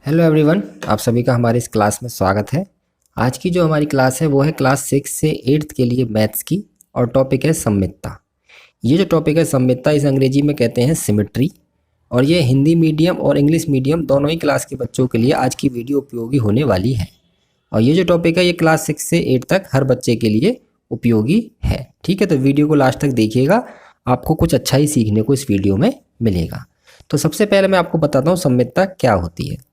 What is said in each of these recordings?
Hello everyone, आप सभी का हमारे इस क्लास में स्वागत है। आज की जो हमारी क्लास है वो है क्लास 6 से 8th के लिए मैथ्स की और टॉपिक है सममितता। ये जो टॉपिक है सममितता, इस अंग्रेजी में कहते हैं सिमेट्री, और ये हिंदी मीडियम और इंग्लिश मीडियम दोनों ही क्लास के बच्चों के लिए आज की वीडियो उपयोगी होने वाली है। और ये जो टॉपिक है ये क्लास 6 से 8 तक हर बच्चे के लिए उपयोगी है। ठीक है, तो वीडियो को लास्ट तक देखिएगा, आपको कुछ अच्छा ही सीखने को इस वीडियो में मिलेगा। तो सबसे पहले मैं आपको बताता हूँ सममितता क्या होती है।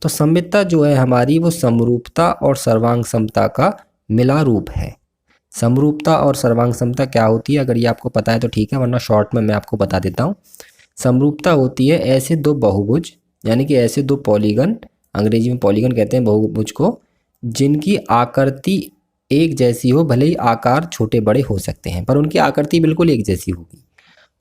तो सममितता जो है हमारी वो समरूपता और सर्वांग समता का मिला रूप है। समरूपता और सर्वांग समता क्या होती है, अगर ये आपको पता है तो ठीक है, वरना शॉर्ट में मैं आपको बता देता हूँ। समरूपता होती है ऐसे दो बहुभुज, यानी कि ऐसे दो पॉलीगन, अंग्रेजी में पॉलीगन कहते हैं बहुभुज को, जिनकी आकृति एक जैसी हो, भले ही आकार छोटे बड़े हो सकते हैं पर उनकी आकृति बिल्कुल एक जैसी होगी।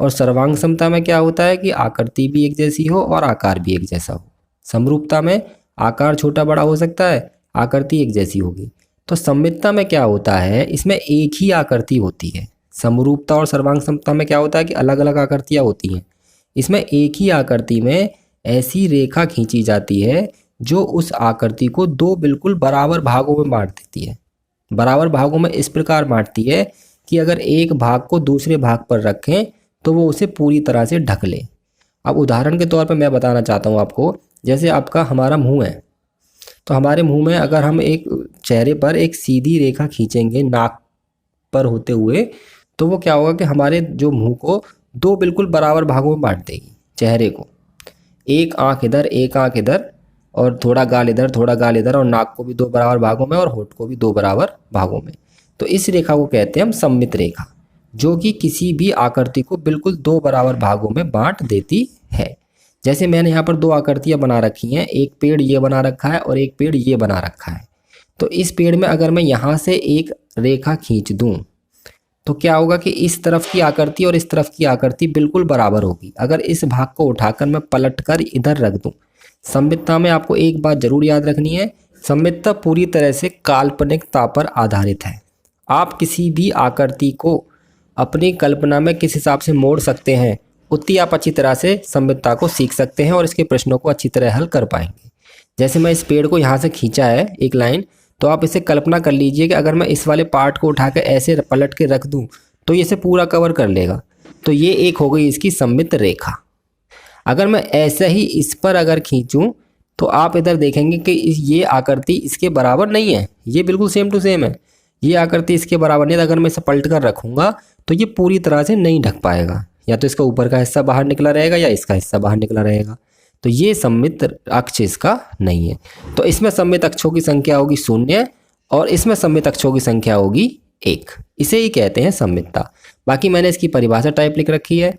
और सर्वांग समता में क्या होता है कि आकृति भी एक जैसी हो और आकार भी एक जैसा हो। समरूपता में आकार छोटा बड़ा हो सकता है, आकृति एक जैसी होगी। तो सममितता में क्या होता है, इसमें एक ही आकृति होती है। समरूपता और सर्वांग समता में क्या होता है कि अलग अलग आकृतियाँ होती हैं। इसमें एक ही आकृति में ऐसी रेखा खींची जाती है जो उस आकृति को दो बिल्कुल बराबर भागों में बांट देती है। बराबर भागों में इस प्रकार बांटती है कि अगर एक भाग को दूसरे भाग पर रखें तो वो उसे पूरी तरह से ढक ले। अब उदाहरण के तौर पर मैं बताना चाहता हूँ आपको, जैसे आपका हमारा मुंह है, तो हमारे मुंह में अगर हम एक चेहरे पर एक सीधी रेखा खींचेंगे नाक पर होते हुए, तो वो क्या होगा कि हमारे जो मुंह को दो बिल्कुल बराबर भागों में बांट देगी। चेहरे को एक आंख इधर एक आंख इधर, और थोड़ा गाल इधर थोड़ा गाल इधर, और नाक को भी दो बराबर भागों में और होठ को भी दो बराबर भागों में। तो इस रेखा को कहते हैं हम सममित रेखा, जो कि किसी भी आकृति को बिल्कुल दो बराबर भागों में बांट देती है। जैसे मैंने यहाँ पर दो आकृतियाँ बना रखी हैं, एक पेड़ ये बना रखा है और एक पेड़ ये बना रखा है। तो इस पेड़ में अगर मैं यहाँ से एक रेखा खींच दूँ तो क्या होगा कि इस तरफ की आकृति और इस तरफ की आकृति बिल्कुल बराबर होगी। अगर इस भाग को उठाकर मैं पलटकर इधर रख दूँ, सममितता में आपको एक बात जरूर याद रखनी है, सममितता पूरी तरह से काल्पनिकता पर आधारित है। आप किसी भी आकृति को अपनी कल्पना में किस हिसाब से मोड़ सकते हैं, उतनी आप अच्छी तरह से सममितता को सीख सकते हैं और इसके प्रश्नों को अच्छी तरह हल कर पाएंगे। जैसे मैं इस पेड़ को यहाँ से खींचा है एक लाइन, तो आप इसे कल्पना कर लीजिए कि अगर मैं इस वाले पार्ट को उठा कर ऐसे पलट के रख दूँ तो ये इसे पूरा कवर कर लेगा। तो ये एक हो गई इसकी सममित रेखा। अगर मैं ऐसा ही इस पर अगर खींचूँ तो आप इधर देखेंगे कि ये आकृति इसके बराबर नहीं है, ये बिल्कुल सेम टू सेम है। ये आकृति इसके बराबर नहीं है, अगर मैं इसे पलट कर रखूँगा तो ये पूरी तरह से नहीं ढक पाएगा, या तो इसका ऊपर का हिस्सा बाहर निकला रहेगा या इसका हिस्सा बाहर निकला रहेगा। तो ये सममित अक्ष इसका नहीं है। तो इसमें सममित अक्षों की संख्या होगी 0 और इसमें सममित अक्षों की संख्या होगी 1। इसे ही कहते हैं सममितता। बाकी मैंने इसकी परिभाषा टाइप लिख रखी है।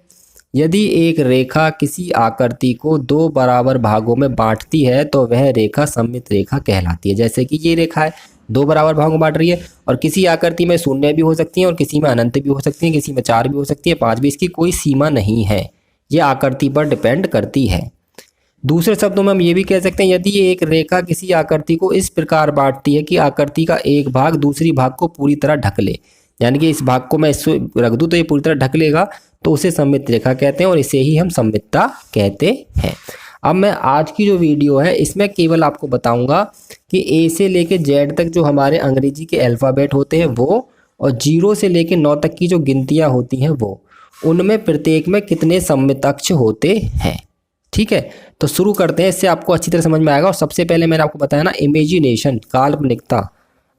यदि एक रेखा किसी आकृति को दो बराबर भागों में बांटती है तो वह रेखा सममित रेखा कहलाती है। जैसे कि ये रेखा है, दो बराबर भागों में बांट रही है, और किसी आकृति में 0 भी हो सकती है और किसी में अनंत भी हो सकती है, किसी में 4 भी हो सकती है, 5 भी। इसकी कोई सीमा नहीं है, ये आकृति पर डिपेंड करती है। दूसरे शब्दों में हम ये भी कह सकते हैं, यदि एक रेखा किसी आकृति को इस प्रकार बांटती है कि आकृति का एक भाग दूसरी भाग को पूरी तरह ढक ले, यानी कि इस भाग को मैं इससे रख दूँ तो ये पूरी तरह ढक लेगा, तो उसे सममित रेखा कहते हैं और इसे ही हम सममितता कहते हैं। अब मैं आज की जो वीडियो है इसमें केवल आपको बताऊंगा कि ए से लेके जेड तक जो हमारे अंग्रेजी के अल्फ़ाबेट होते हैं वो, और 0 से लेके 9 तक की जो गिनतियां होती हैं वो, उनमें प्रत्येक में कितने सममित अक्ष होते हैं। ठीक है, तो शुरू करते हैं, इससे आपको अच्छी तरह समझ में आएगा। और सबसे पहले मैंने आपको बताया ना, इमेजिनेशन, काल्पनिकता,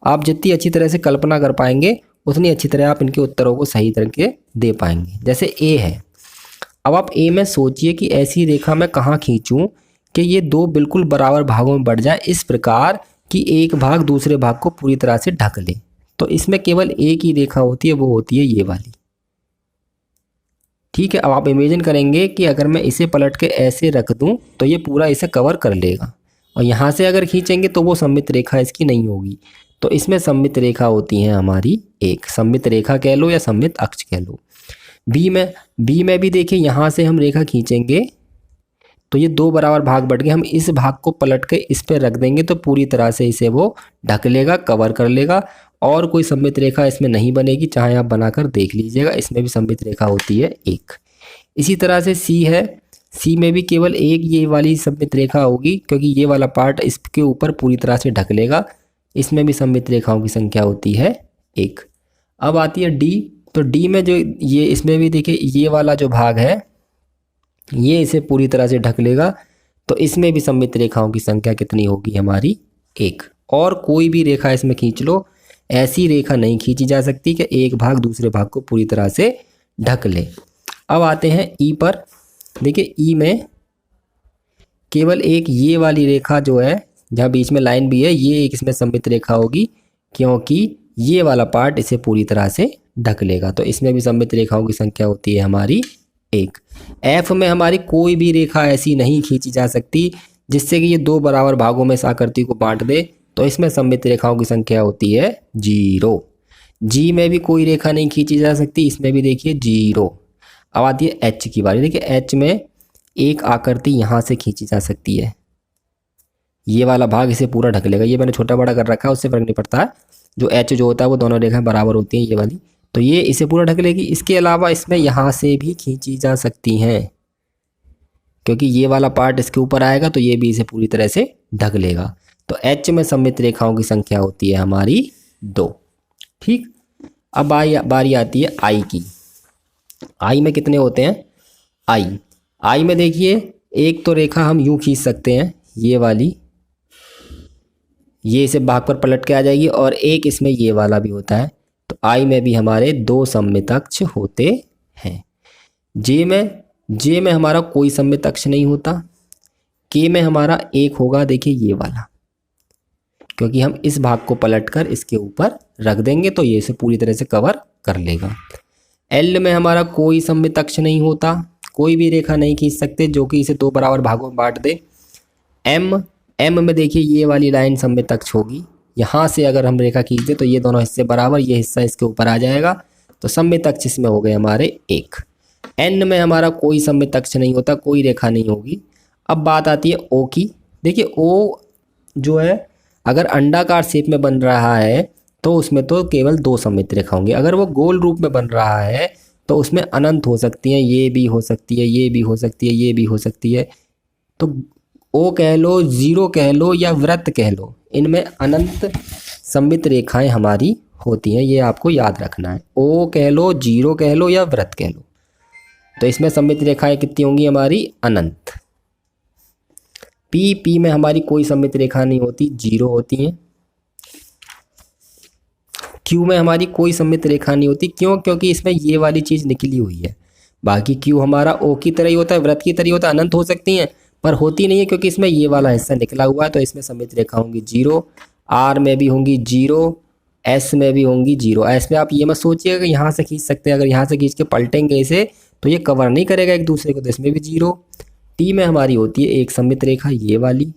आप जितनी अच्छी तरह से कल्पना कर पाएंगे उतनी अच्छी तरह आप इनके उत्तरों को सही तरह के दे पाएंगे। जैसे ए है, अब आप ए में सोचिए कि ऐसी रेखा मैं कहाँ खींचूं कि ये दो बिल्कुल बराबर भागों में बढ़ जाए, इस प्रकार कि एक भाग दूसरे भाग को पूरी तरह से ढक ले। तो इसमें केवल एक ही रेखा होती है, वो होती है ये वाली। ठीक है, अब आप इमेजिन करेंगे कि अगर मैं इसे पलट के ऐसे रख दूं तो ये पूरा इसे कवर कर लेगा, और यहाँ से अगर खींचेंगे तो वो सममित रेखा इसकी नहीं होगी। तो इसमें सममित रेखा होती है हमारी एक, सममित रेखा कह लो या सममित अक्ष कह लो। बी में भी देखिए, यहाँ से हम रेखा खींचेंगे तो ये दो बराबर भाग बढ़ गए, हम इस भाग को पलट के इस पर रख देंगे तो पूरी तरह से इसे वो ढक लेगा, कवर कर लेगा, और कोई सममित रेखा इसमें नहीं बनेगी, चाहे आप बनाकर देख लीजिएगा। इसमें भी सममित रेखा होती है एक। इसी तरह से सी है, सी में भी केवल एक ये वाली सममित रेखा होगी, क्योंकि ये वाला पार्ट इसके ऊपर पूरी तरह से ढक लेगा। इसमें भी सममित रेखाओं की संख्या होती है एक। अब आती है डी। तो डी में जो ये, इसमें भी देखिए ये वाला जो भाग है ये इसे पूरी तरह से ढक लेगा, तो इसमें भी सममित रेखाओं की संख्या कितनी होगी हमारी एक। और कोई भी रेखा इसमें खींच लो, ऐसी रेखा नहीं खींची जा सकती कि एक भाग दूसरे भाग को पूरी तरह से ढक ले। अब आते हैं ई पर। देखिए ई में केवल एक ये वाली रेखा जो है, जहाँ बीच में लाइन भी है, ये एक इसमें सममित रेखा होगी, क्योंकि ये वाला पार्ट इसे पूरी तरह से ढक लेगा। तो इसमें भी सममित रेखाओं की संख्या होती है हमारी एक। एफ में हमारी कोई भी रेखा ऐसी नहीं खींची जा सकती जिससे कि ये दो बराबर भागों में इस आकृति को बांट दे, तो इसमें सममित रेखाओं की संख्या होती है 0। जी में भी कोई रेखा नहीं खींची जा सकती, इसमें भी देखिए 0। अब आती है एच की बारी। देखिए एच में एक आकृति यहाँ से खींची जा सकती है, ये वाला भाग इसे पूरा ढक लेगा। ये मैंने छोटा बड़ा कर रखा है, उससे फर्क नहीं पड़ता है। जो एच जो होता है वो दोनों रेखाएं बराबर होती हैं, ये वाली, तो ये इसे पूरा ढक लेगी। इसके अलावा इसमें यहाँ से भी खींची जा सकती हैं, क्योंकि ये वाला पार्ट इसके ऊपर आएगा तो ये भी इसे पूरी तरह से ढक लेगा। तो एच में सममित रेखाओं की संख्या होती है हमारी 2। ठीक। अब बारी आती है आई की। आई में कितने होते हैं? आई में देखिए एक तो रेखा हम यूं खींच सकते हैं, ये वाली, ये इसे भाग पर पलट के आ जाएगी, और एक इसमें ये वाला भी होता है। तो आई में भी हमारे 2 सममित अक्ष होते हैं। जे में हमारा कोई सममित अक्ष नहीं होता। के में हमारा एक होगा, देखिए ये वाला, क्योंकि हम इस भाग को पलटकर इसके ऊपर रख देंगे तो ये इसे पूरी तरह से कवर कर लेगा। एल में हमारा कोई सममित अक्ष नहीं होता, कोई भी रेखा नहीं खींच सकते जो कि इसे 2 बराबर भागों में बांट दे। एम में देखिए ये वाली लाइन सममित अक्ष होगी, यहाँ से अगर हम रेखा खींच दें तो ये दोनों हिस्से बराबर, ये हिस्सा इसके ऊपर आ जाएगा, तो सममित अक्ष इसमें हो गए हमारे 1। एन में हमारा कोई सममित अक्ष नहीं होता, कोई रेखा नहीं होगी। अब बात आती है ओ की। देखिए ओ जो है अगर अंडाकार शेप में बन रहा है तो उसमें तो केवल 2 सममित रेखा होंगी। अगर वो गोल रूप में बन रहा है तो उसमें अनंत हो सकती हैं, ये भी हो सकती है, ये भी हो सकती है, ये भी हो सकती है। तो ओ कह लो, 0 कह लो या वृत्त कह लो, इनमें अनंत सममित रेखाएं हमारी होती हैं, ये आपको याद रखना है। ओ कह लो, 0 कह लो या वृत्त कह लो, तो इसमें सममित रेखाएं कितनी होंगी हमारी? अनंत। पी में हमारी कोई सममित रेखा नहीं होती, 0 होती हैं। क्यू में हमारी कोई सममित रेखा नहीं होती, क्यों? क्योंकि इसमें ये वाली चीज़ निकली हुई है। बाकी क्यू हमारा ओ की तरह ही होता है, वृत्त की तरह ही होता है, अनंत हो सकती हैं पर होती नहीं है क्योंकि इसमें ये वाला हिस्सा निकला हुआ है, तो इसमें सममित रेखा होंगी 0। आर में भी होंगी 0, एस में भी होंगी 0। एस में आप ये मत सोचिएगा कि यहाँ से खींच सकते हैं, अगर यहाँ से खींच के पलटेंगे इसे तो ये कवर नहीं करेगा एक दूसरे को, तो इसमें भी 0। टी में हमारी होती है एक सममित रेखा, ये वाली,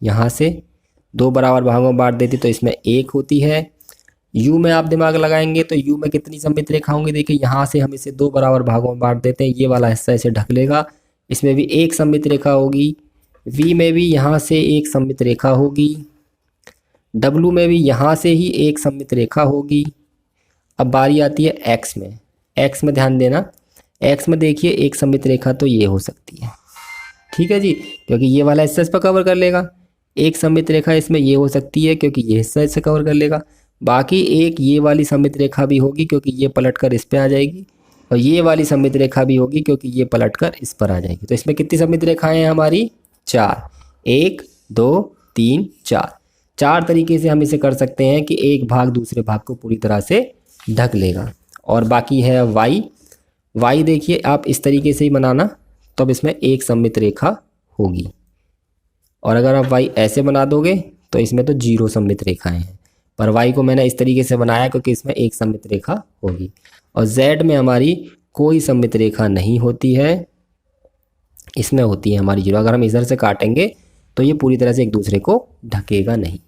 यहाँ से 2 बराबर भागों में बांट देती, तो इसमें 1 होती है। यू में आप दिमाग लगाएंगे तो यू में कितनी सममित रेखा होंगी? देखिए यहाँ से हम इसे 2 बराबर भागों में बांट देते हैं, ये वाला हिस्सा इसे ढक लेगा, इसमें भी 1 सममित रेखा होगी। वी में भी यहाँ से 1 सममित रेखा होगी। डब्लू में भी यहाँ से ही 1 सममित रेखा होगी। अब बारी आती है एक्स में। एक्स में ध्यान देना, एक्स में देखिए 1 सममित रेखा तो ये हो सकती है, ठीक है जी, क्योंकि ये वाला हिस्सा इस पर कवर कर लेगा। 1 सममित रेखा इसमें ये हो सकती है क्योंकि ये हिस्सा इसे कवर कर लेगा। बाकी एक ये वाली सममित रेखा भी होगी क्योंकि ये पलटकर इस पे आ जाएगी, और ये वाली सममित रेखा भी होगी क्योंकि ये पलटकर इस पर आ जाएगी। तो इसमें कितनी सममित रेखाएं हैं हमारी? 4। 1 2 3 4। 4 तरीके से हम इसे कर सकते हैं कि एक भाग दूसरे भाग को पूरी तरह से ढक लेगा। और बाकी है वाई। वाई देखिए आप इस तरीके से ही बनाना, तब इसमें 1 सममित रेखा होगी, और अगर आप वाई ऐसे बना दोगे तो इसमें तो 0 सममित रेखाएं हैं, पर वाई को मैंने इस तरीके से बनाया क्योंकि इसमें 1 सममित रेखा होगी। और जेड में हमारी कोई सममित रेखा नहीं होती है, इसमें होती है हमारी 0। अगर हम इधर से काटेंगे तो ये पूरी तरह से एक दूसरे को ढकेगा नहीं।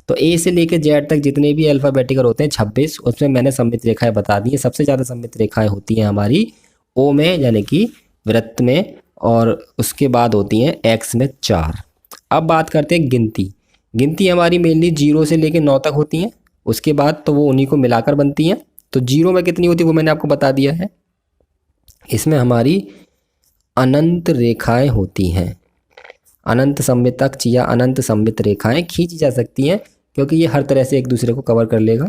तो ए से लेकर जेड तक जितने भी अल्फ़ाबेटिकल होते हैं 26, उसमें मैंने सममित रेखाएं बता दी हैं। सबसे ज़्यादा सममित रेखाएं होती हैं हमारी ओ में, यानी कि वृत्त में, और उसके बाद होती हैं एक्स में 4। अब बात करते हैं गिनती हमारी मेनली 0 से लेकर 9 तक होती हैं, उसके बाद तो वो उन्हीं को मिलाकर बनती हैं। तो 0 में कितनी होती है वो मैंने आपको बता दिया है। इसमें हमारी अनंत रेखाएं होती हैं। अनंत सममित अक्ष या अनंत सममित रेखाएं खींची जा सकती हैं, क्योंकि ये हर तरह से एक दूसरे को कवर कर लेगा।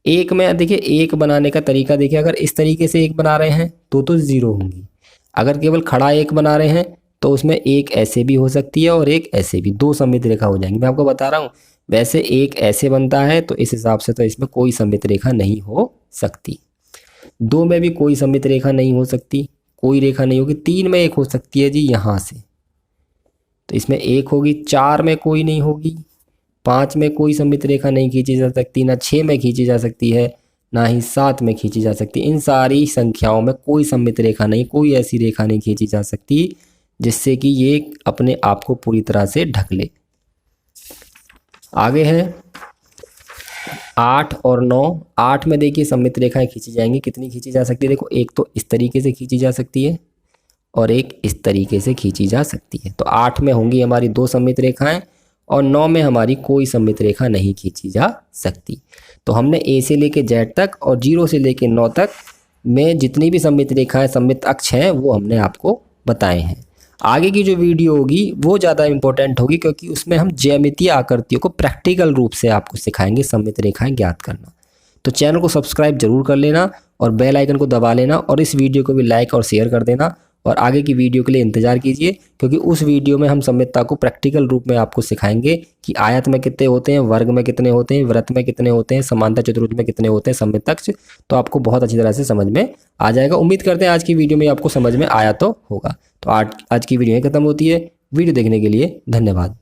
एक में देखिए, एक बनाने का तरीका देखिए, अगर इस तरीके से एक बना रहे हैं तो जीरो होंगी। अगर केवल खड़ा एक बना रहे हैं तो उसमें एक ऐसे भी हो सकती है और एक ऐसे भी, दो सममित रेखा हो जाएंगी। मैं आपको बता रहा हूँ, वैसे एक ऐसे बनता है तो इस हिसाब से तो इसमें कोई सममित रेखा नहीं हो सकती। दो में भी कोई सममित रेखा नहीं हो सकती, कोई रेखा नहीं होगी। तीन में एक हो सकती है जी, यहाँ से, तो इसमें एक होगी। चार में कोई नहीं होगी। पाँच में कोई सममित रेखा नहीं खींची जा सकती, ना छः में खींची जा सकती है, ना ही सात में खींची जा सकती। इन सारी संख्याओं में कोई सममित रेखा नहीं, कोई ऐसी रेखा नहीं खींची जा सकती जिससे कि ये अपने आप को पूरी तरह से ढक ले। आगे है 8 और 9। 8 में देखिए सममित रेखाएं खींची जाएंगी। कितनी खींची जा सकती है? देखो, एक तो इस तरीके से खींची जा सकती है और एक इस तरीके से खींची जा सकती है। तो 8 में होंगी हमारी दो सममित रेखाएं और 9 में हमारी कोई सममित रेखा नहीं खींची जा सकती। तो हमने ए से लेके जेड तक और 0 से लेके 9 तक में जितनी भी सममित रेखाएं, सममित अक्ष हैं, वो हमने आपको बताए हैं। आगे की जो वीडियो होगी वो ज़्यादा इंपॉर्टेंट होगी, क्योंकि उसमें हम ज्यामितीय आकृतियों को प्रैक्टिकल रूप से आपको सिखाएंगे सममित रेखाएं ज्ञात करना। तो चैनल को सब्सक्राइब जरूर कर लेना और बेल आइकन को दबा लेना और इस वीडियो को भी लाइक और शेयर कर देना और आगे की वीडियो के लिए इंतजार कीजिए, क्योंकि उस वीडियो में हम सममितता को प्रैक्टिकल रूप में आपको सिखाएंगे कि आयत में कितने होते हैं, वर्ग में कितने होते हैं, वृत्त में कितने होते हैं, समांतर चतुर्भुज में कितने होते हैं सममित अक्ष। तो आपको बहुत अच्छी तरह से समझ में आ जाएगा। उम्मीद करते हैं आज की वीडियो में आपको समझ में आया तो होगा। तो आज की वीडियो खत्म होती है। वीडियो देखने के लिए धन्यवाद।